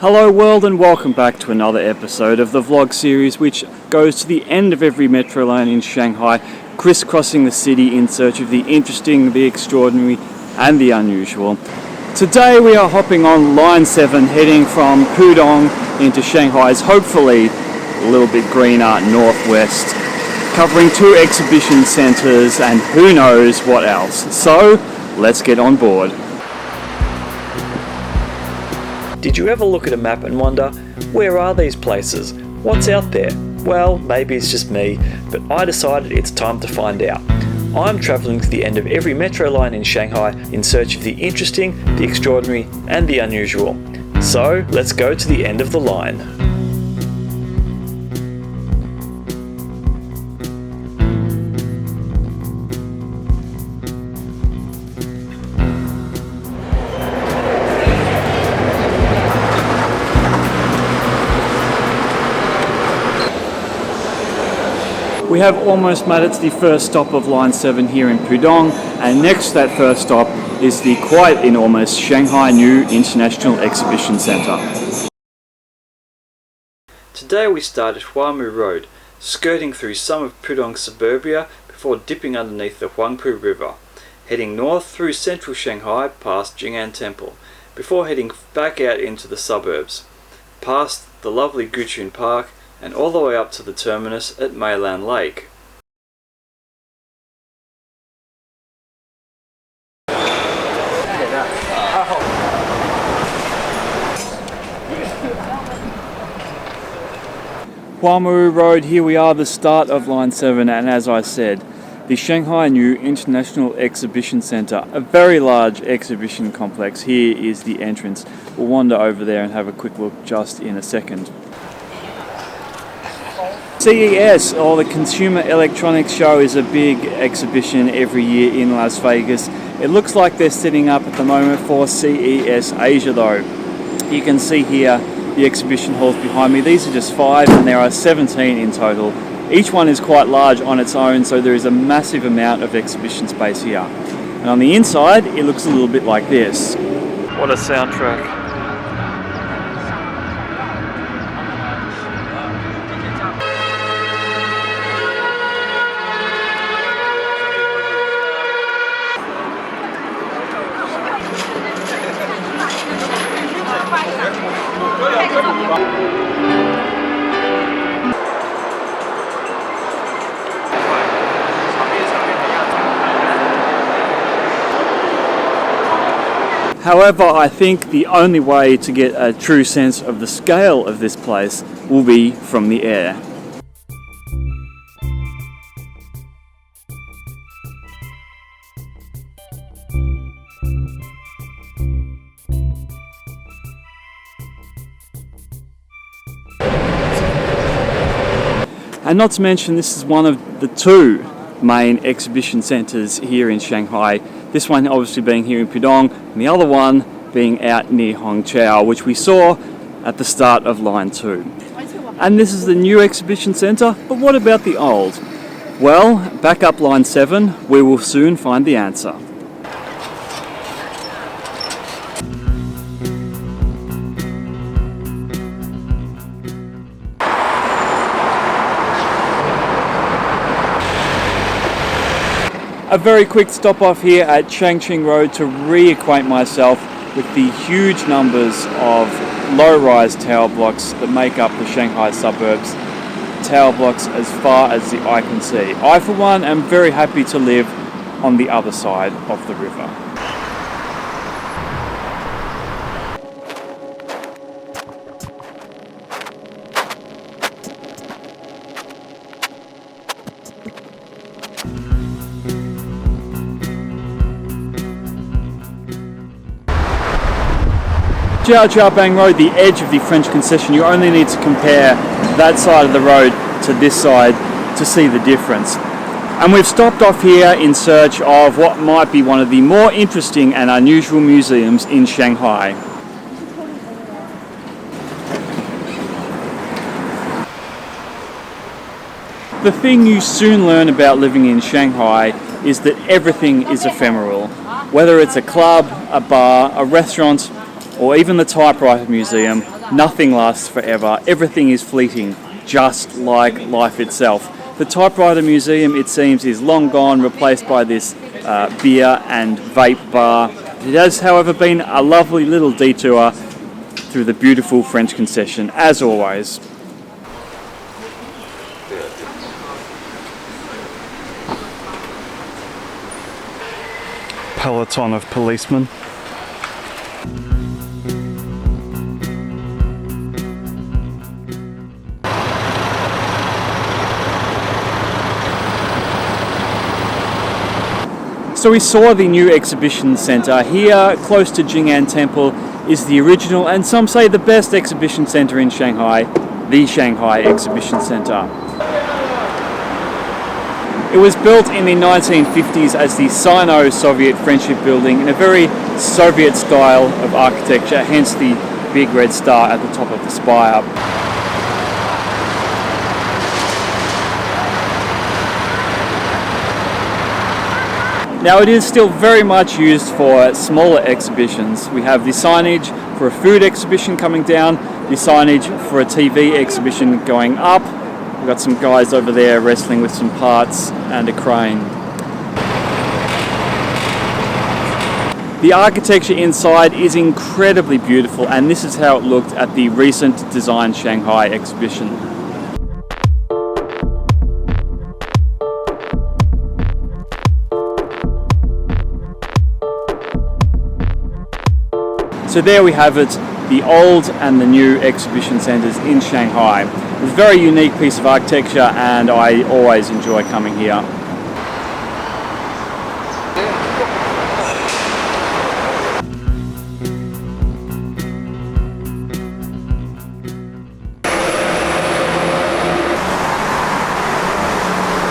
Hello world and welcome back to another episode of the vlog series which goes to the end of every metro line in Shanghai, crisscrossing the city in search of the interesting, the extraordinary and the unusual. Today we are hopping on Line 7 heading from Pudong into Shanghai's hopefully a little bit greener northwest, covering 2 exhibition centres and who knows what else. So let's get on board. Did you ever look at a map and wonder, where are these places? What's out there? Well, maybe it's just me, but I decided it's time to find out. I'm travelling to the end of every metro line in Shanghai in search of the interesting, the extraordinary and the unusual. So let's go to the end of the line. We have almost made it to the first stop of Line 7 here in Pudong, and next to that first stop is the quite enormous Shanghai New International Exhibition Centre. Today we start at Huamu Road, skirting through some of Pudong's suburbia before dipping underneath the Huangpu River, heading north through central Shanghai past Jing'An Temple, before heading back out into the suburbs, past the lovely Gucun Park, and all the way up to the terminus at Meilan Lake. Huamu Road, here we are, the start of Line 7, and as I said, the Shanghai New International Exhibition Centre, a very large exhibition complex. Here is the entrance. We'll wander over there and have a quick look just in a second. CES, or the Consumer Electronics Show, is a big exhibition every year in Las Vegas. It looks like they're setting up at the moment for CES Asia though. You can see here the exhibition halls behind me. These are just 5 and there are 17 in total. Each one is quite large on its own, so there is a massive amount of exhibition space here. And on the inside it looks a little bit like this. What a soundtrack. However, I think the only way to get a true sense of the scale of this place will be from the air. And not to mention, this is one of the 2 main exhibition centres here in Shanghai. This one obviously being here in Pudong, and the other one being out near Hongqiao, which we saw at the start of Line 2. And this is the new exhibition centre, but what about the old? Well, back up Line 7, we will soon find the answer. A very quick stop off here at Changqing Road to reacquaint myself with the huge numbers of low-rise tower blocks that make up the Shanghai suburbs. Tower blocks as far as the eye can see. I, for one, am very happy to live on the other side of the river. Zhaojiabang Road, the edge of the French concession. You only need to compare that side of the road to this side to see the difference. And we've stopped off here in search of what might be one of the more interesting and unusual museums in Shanghai. The thing you soon learn about living in Shanghai is that everything is ephemeral. Whether it's a club, a bar, a restaurant, or even the typewriter museum, nothing lasts forever. Everything is fleeting, just like life itself. The typewriter museum, it seems, is long gone, replaced by this beer and vape bar. It has, however, been a lovely little detour through the beautiful French concession, as always. Peloton of policemen. So we saw the new exhibition centre. Here, close to Jing'An Temple, is the original and some say the best exhibition centre in Shanghai, the Shanghai Exhibition Centre. It was built in the 1950s as the Sino-Soviet Friendship Building in a very Soviet style of architecture, hence the big red star at the top of the spire. Now it is still very much used for smaller exhibitions. We have the signage for a food exhibition coming down, the signage for a TV exhibition going up. We've got some guys over there wrestling with some parts and a crane. The architecture inside is incredibly beautiful, and this is how it looked at the recent Design Shanghai exhibition. So there we have it, the old and the new exhibition centres in Shanghai. It's a very unique piece of architecture and I always enjoy coming here.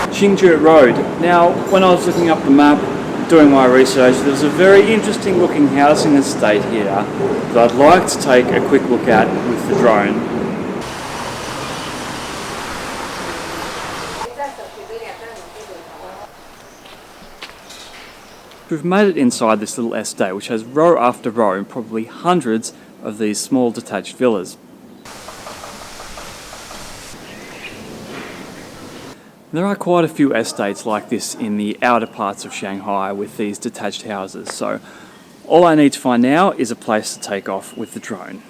Xingzhi Road. Now, when I was looking up the map, doing my research, there's a very interesting looking housing estate here that I'd like to take a quick look at with the drone. We've made it inside this little estate which has row after row, probably hundreds of these small detached villas. There are quite a few estates like this in the outer parts of Shanghai with these detached houses, so all I need to find now is a place to take off with the drone.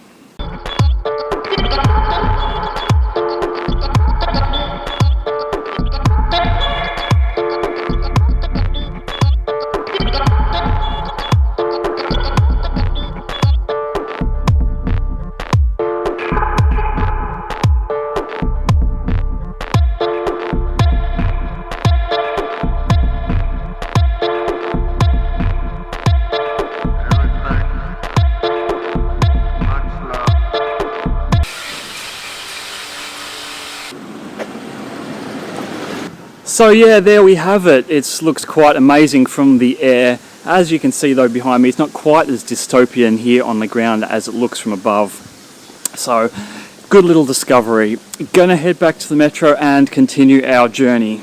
So yeah, there we have it. It looks quite amazing from the air. As you can see though behind me, it's not quite as dystopian here on the ground as it looks from above. So, good little discovery. Gonna head back to the metro and continue our journey.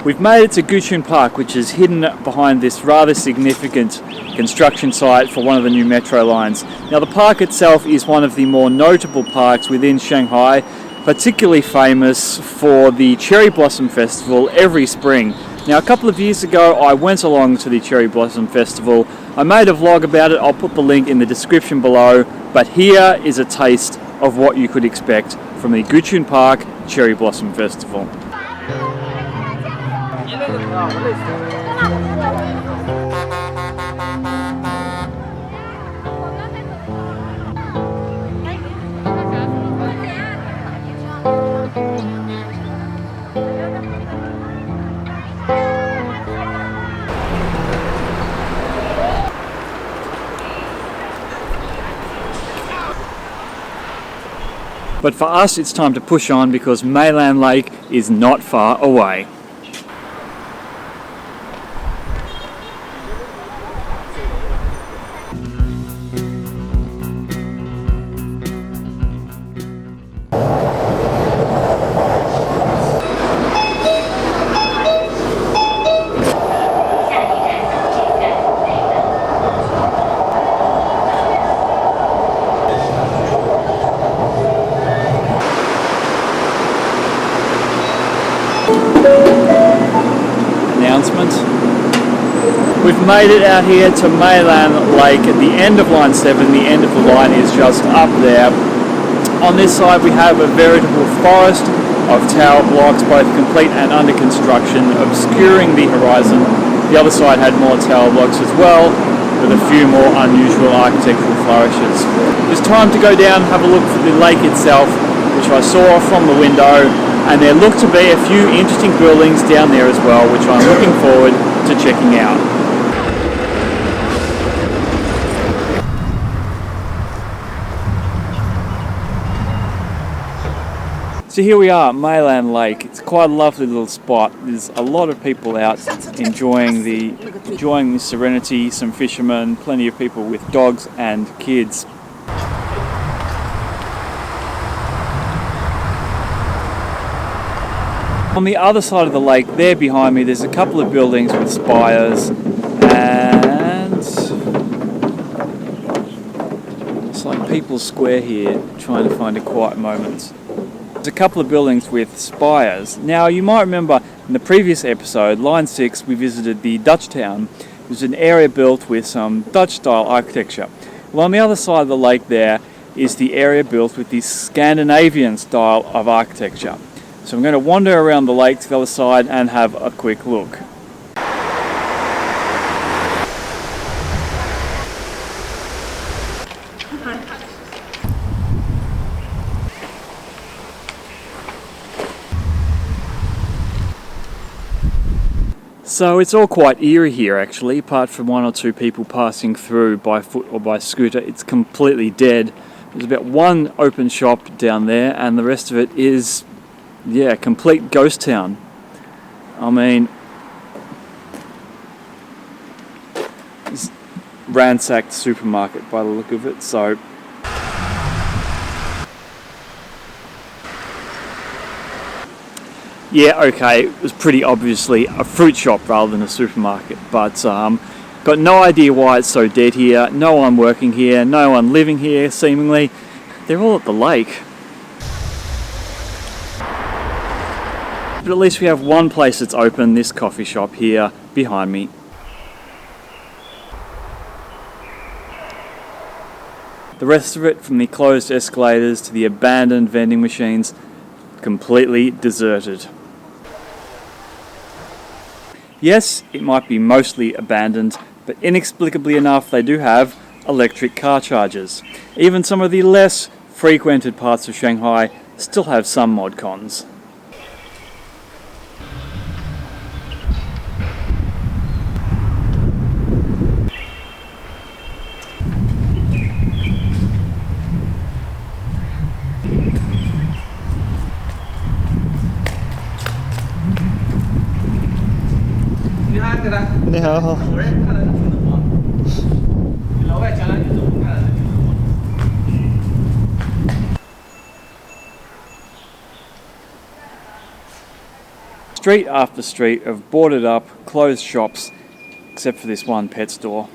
We've made it to Gucun Park, which is hidden behind this rather significant construction site for one of the new metro lines. Now the park itself is one of the more notable parks within Shanghai, particularly famous for the Cherry Blossom Festival every spring. Now a couple of years ago I went along to the Cherry Blossom Festival. I made a vlog about it, I'll put the link in the description below, but here is a taste of what you could expect from the Gucun Park Cherry Blossom Festival. But for us it's time to push on because Meilan Lake is not far away. announcement. We've made it out here to Meilan Lake at the end of line 7. The end of the line is just up there. On this side we have a veritable forest of tower blocks, both complete and under construction, obscuring the horizon. The other side had more tower blocks as well, with a few more unusual architectural flourishes. It's time to go down and have a look for the lake itself, which I saw from the window, and there look to be a few interesting buildings down there as well, which I'm looking forward to checking out. So here we are, Meilan Lake. It's quite a lovely little spot. There's a lot of people out enjoying the serenity, some fishermen, plenty of people with dogs and kids. On the other side of the lake, there behind me, there's a couple of buildings with spires, and it's like People's Square here, trying to find a quiet moment. There's a couple of buildings with spires. Now, you might remember in the previous episode, Line 6, we visited the Dutch town. It was an area built with some Dutch-style architecture. Well, on the other side of the lake there is the area built with the Scandinavian style of architecture. So I'm going to wander around the lake to the other side and have a quick look. So it's all quite eerie here actually, apart from one or two people passing through by foot or by scooter. It's completely dead. There's about one open shop down there and the rest of it is, yeah, complete ghost town. I mean, it's ransacked supermarket by the look of it, so yeah, okay, it was pretty obviously a fruit shop rather than a supermarket, but got no idea why it's so dead here. No one working here, no one living here, seemingly. They're all at the lake. But at least we have one place that's open, this coffee shop here behind me. The rest of it, from the closed escalators to the abandoned vending machines, completely deserted. Yes, it might be mostly abandoned, but inexplicably enough they do have electric car chargers. Even some of the less frequented parts of Shanghai still have some mod cons. Street after street of boarded up, closed shops, except for this one pet store.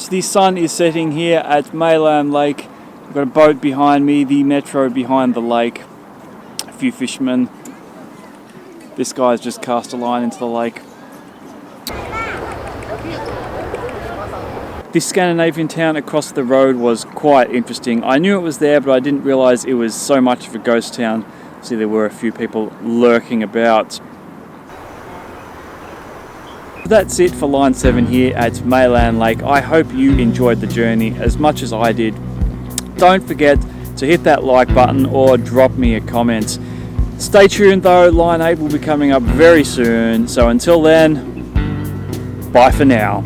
The sun is setting here at Meilan Lake. I've got a boat behind me, the metro behind the lake, a few fishermen. This guy's just cast a line into the lake. This Scandinavian town across the road was quite interesting. I knew it was there, but I didn't realise it was so much of a ghost town. See, there were a few people lurking about. That's it for Line 7 here at Meilan Lake. I hope you enjoyed the journey as much as I did. Don't forget to hit that like button or drop me a comment. Stay tuned though, Line 8 will be coming up very soon. So until then, bye for now.